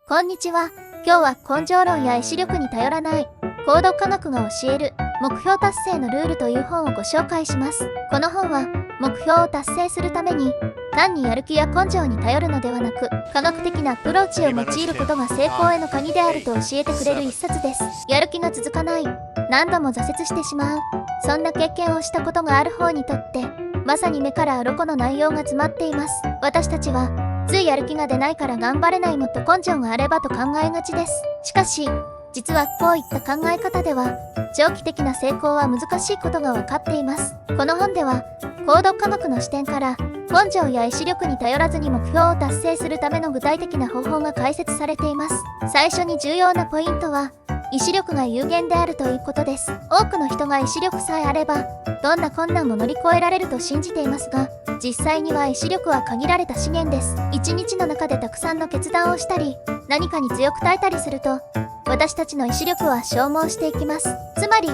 こんにちは。今日は根性論や意志力に頼らない行動科学が教える目標達成のルールという本をご紹介します。この本は目標を達成するために単にやる気や根性に頼るのではなく、科学的なアプローチを用いることが成功への鍵であると教えてくれる一冊です。やる気が続かない、何度も挫折してしまう、そんな経験をしたことがある方にとってまさに目から鱗の内容が詰まっています。私たちはついやる気が出ないから頑張れない、もっと根性があればと考えがちです。しかし実はこういった考え方では長期的な成功は難しいことが分かっています。この本では行動科学の視点から根性や意志力に頼らずに目標を達成するための具体的な方法が解説されています。最初に重要なポイントは意志力が有限であるということです。多くの人が意志力さえあればどんな困難も乗り越えられると信じていますが、実際には意志力は限られた資源です。一日の中でたくさんの決断をしたり何かに強く耐えたりすると私たちの意志力は消耗していきます。つまり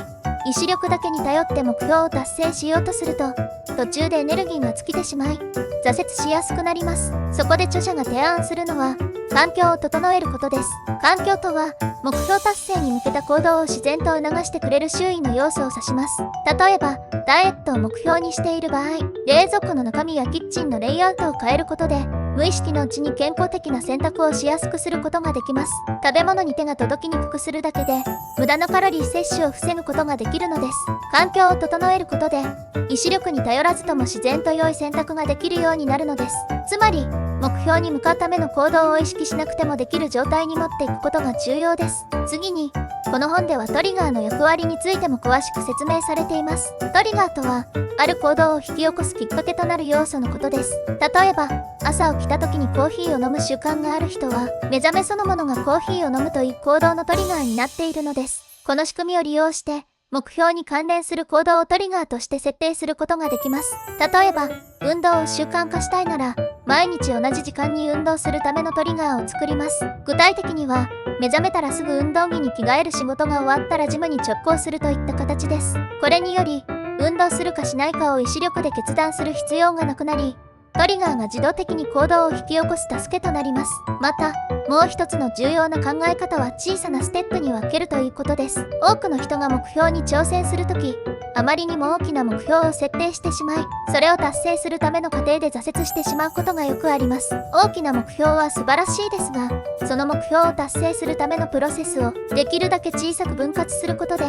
意志力だけに頼って目標を達成しようとすると途中でエネルギーが尽きてしまい挫折しやすくなります。そこで著者が提案するのは環境を整えることです。環境とは目標達成に向けた行動を自然と促してくれる周囲の要素を指します。例えばダイエットを目標にしている場合、冷蔵庫の中身やキッチンのレイアウトを変えることで無意識のうちに健康的な選択をしやすくすることができます。食べ物に手が届きにくくするだけで無駄なカロリー摂取を防ぐことができるのです。環境を整えることで意志力に頼らずとも自然と良い選択ができるようになるのです。つまり目標に向かうための行動を意識しなくてもできる状態に持っていくことが重要です。次にこの本ではトリガーの役割についても詳しく説明されています。トリガーとはある行動を引き起こすきっかけとなる要素のことです。例えば朝起きた時にコーヒーを飲む習慣がある人は目覚めそのものがコーヒーを飲むという行動のトリガーになっているのです。この仕組みを利用して目標に関連する行動をトリガーとして設定することができます。例えば運動を習慣化したいなら毎日同じ時間に運動するためのトリガーを作ります。具体的には目覚めたらすぐ運動着に着替える、仕事が終わったらジムに直行するといった形です。これにより運動するかしないかを意志力で決断する必要がなくなり、トリガーが自動的に行動を引き起こす助けとなります。またもう一つの重要な考え方は小さなステップに分けるということです。多くの人が目標に挑戦するときあまりにも大きな目標を設定してしまい、それを達成するための過程で挫折してしまうことがよくあります。大きな目標は素晴らしいですが、その目標を達成するためのプロセスをできるだけ小さく分割することで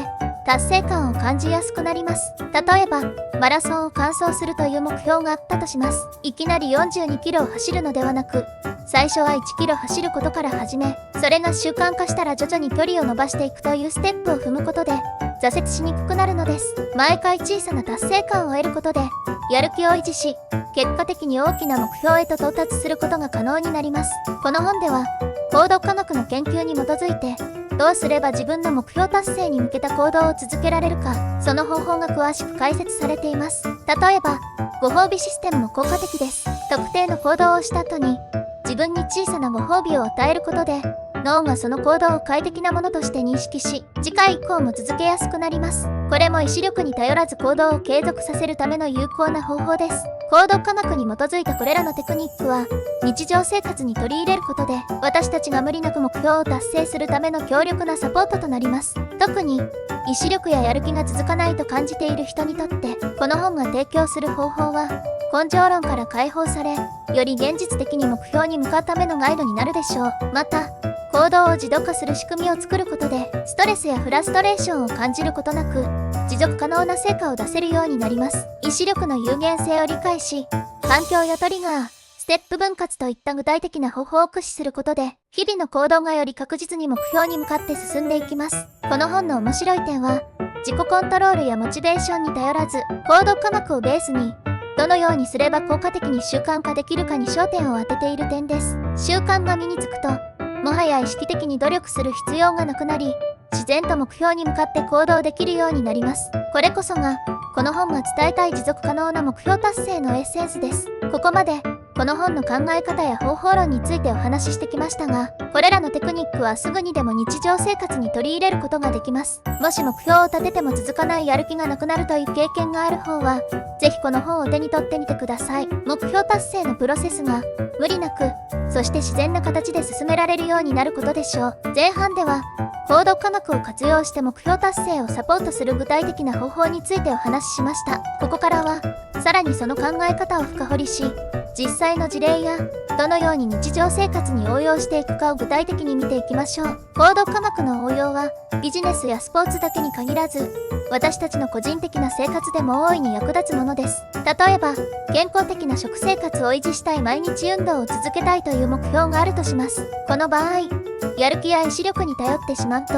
達成感を感じやすくなります。例えばマラソンを完走するという目標があったとします。いきなり42キロを走るのではなく、最初は1キロ走ることから始め、それが習慣化したら徐々に距離を伸ばしていくというステップを踏むことで挫折しにくくなるのです。毎回小さな達成感を得ることでやる気を維持し、結果的に大きな目標へと到達することが可能になります。この本では行動科学の研究に基づいてどうすれば自分の目標達成に向けた行動を続けられるか、その方法が詳しく解説されています。例えばご褒美システムも効果的です。特定の行動をした後に自分に小さなご褒美を与えることで脳がその行動を快適なものとして認識し、次回以降も続けやすくなります。これも意志力に頼らず行動を継続させるための有効な方法です。行動科学に基づいたこれらのテクニックは日常生活に取り入れることで私たちが無理なく目標を達成するための強力なサポートとなります。特に意志力ややる気が続かないと感じている人にとってこの本が提供する方法は根性論から解放され、より現実的に目標に向かうためのガイドになるでしょう。また行動を自動化する仕組みを作ることでストレスやフラストレーションを感じることなく持続可能な成果を出せるようになります。意志力の有限性を理解し、環境やトリガー、ステップ分割といった具体的な方法を駆使することで日々の行動がより確実に目標に向かって進んでいきます。この本の面白い点は自己コントロールやモチベーションに頼らず行動科学をベースにどのようにすれば効果的に習慣化できるかに焦点を当てている点です。習慣が身につくともはや意識的に努力する必要がなくなり、自然と目標に向かって行動できるようになります。これこそがこの本が伝えたい持続可能な目標達成のエッセンスです。ここまでこの本の考え方や方法論についてお話ししてきましたが、これらのテクニックはすぐにでも日常生活に取り入れることができます。もし目標を立てても続かないやる気がなくなるという経験がある方は、ぜひこの本を手に取ってみてください。目標達成のプロセスが無理なく、そして自然な形で進められるようになることでしょう。前半ではコード科学を活用して目標達成をサポートする具体的な方法についてお話ししました。ここからはさらにその考え方を深掘りし、実際の事例やどのように日常生活に応用していくかを具体的に見ていきましょう。コード科学の応用はビジネスやスポーツだけに限らず、私たちの個人的な生活でも大いに役立つものです。例えば、健康的な食生活を維持したい、毎日運動を続けたいという目標があるとします。この場合、やる気や意志力に頼ってしまうと、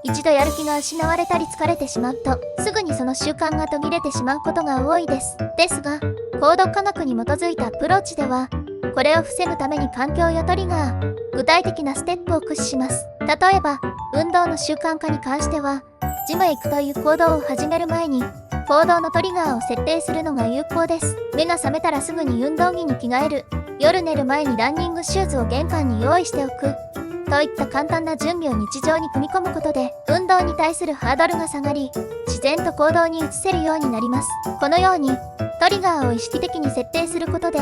一度やる気が失われたり疲れてしまうと、すぐにその習慣が途切れてしまうことが多いです。ですが、コード科学に基づいたアプローチでは、これを防ぐために環境やトリガー、具体的なステップを駆使します。例えば、運動の習慣化に関しては、ジムへ行くという行動を始める前に、行動のトリガーを設定するのが有効です。目が覚めたらすぐに運動着に着替える。夜寝る前にランニングシューズを玄関に用意しておく。といった簡単な準備を日常に組み込むことで、運動に対するハードルが下がり、自然と行動に移せるようになります。このように、トリガーを意識的に設定することで、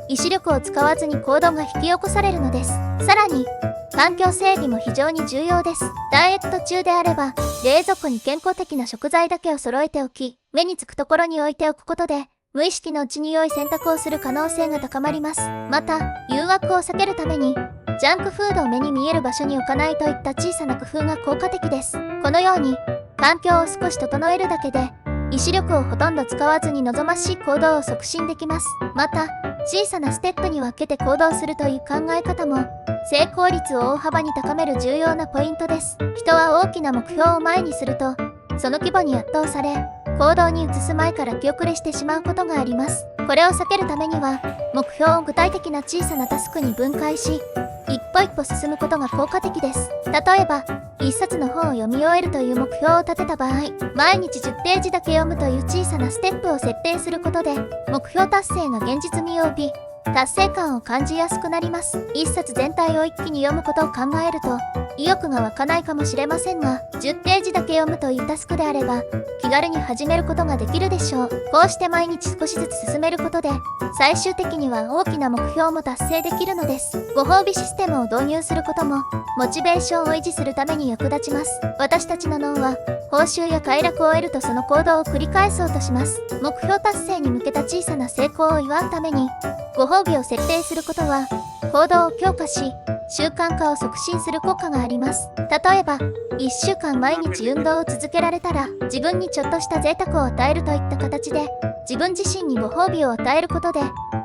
意志力を使わずに行動が引き起こされるのです。さらに、環境整備も非常に重要です。ダイエット中であれば、冷蔵庫に健康的な食材だけを揃えておき、目につくところに置いておくことで、無意識のうちに良い選択をする可能性が高まります。また、誘惑を避けるために、ジャンクフードを目に見える場所に置かないといった小さな工夫が効果的です。このように、環境を少し整えるだけで、意志力をほとんど使わずに望ましい行動を促進できます。また、小さなステップに分けて行動するという考え方も、成功率を大幅に高める重要なポイントです。人は大きな目標を前にすると、その規模に圧倒され、行動に移す前から気遅れしてしまうことがあります。これを避けるためには、目標を具体的な小さなタスクに分解し、一歩一歩進むことが効果的です。例えば、一冊の本を読み終えるという目標を立てた場合、毎日10ページだけ読むという小さなステップを設定することで、目標達成が現実味を帯び、達成感を感じやすくなります。一冊全体を一気に読むことを考えると、意欲が湧かないかもしれませんが、10ページだけ読むというタスクであれば、気軽に始めることができるでしょう。こうして毎日少しずつ進めることで、最終的には大きな目標も達成できるのです。ご褒美システムを導入することも、モチベーションを維持するために役立ちます。私たちの脳は、報酬や快楽を得るとその行動を繰り返そうとします。目標達成に向けた小さな成功を祝うために、ご褒美を設定することは、行動を強化し、習慣化を促進する効果があります。例えば、1週間毎日運動を続けられたら、自分にちょっとした贅沢を与えるといった形で、自分自身にご褒美を与えることで、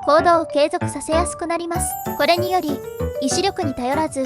行動を継続させやすくなります。これにより、意志力に頼らず、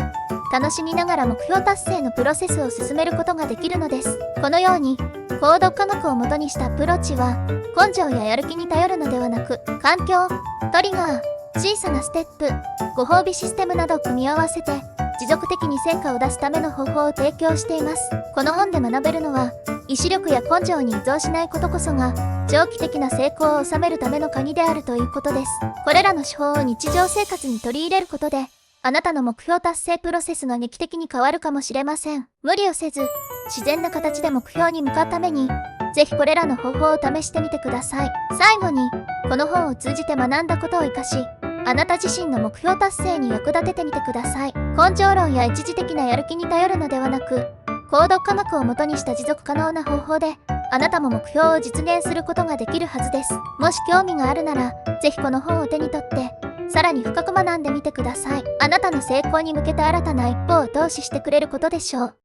楽しみながら目標達成のプロセスを進めることができるのです。このように、行動科学をもとにしたアプローチは、根性ややる気に頼るのではなく、環境、トリガー、小さなステップ、ご褒美システムなどを組み合わせて、持続的に成果を出すための方法を提供しています。この本で学べるのは、意志力や根性に依存しないことこそが、長期的な成功を収めるための鍵であるということです。これらの手法を日常生活に取り入れることで、あなたの目標達成プロセスが劇的に変わるかもしれません。無理をせず、自然な形で目標に向かうために、ぜひこれらの方法を試してみてください。最後に、この本を通じて学んだことを活かし、あなた自身の目標達成に役立ててみてください。根性論や一時的なやる気に頼るのではなく、行動科学をもとにした持続可能な方法で、あなたも目標を実現することができるはずです。もし興味があるなら、ぜひこの本を手に取って、さらに深く学んでみてください。あなたの成功に向けた新たな一歩を投資してくれることでしょう。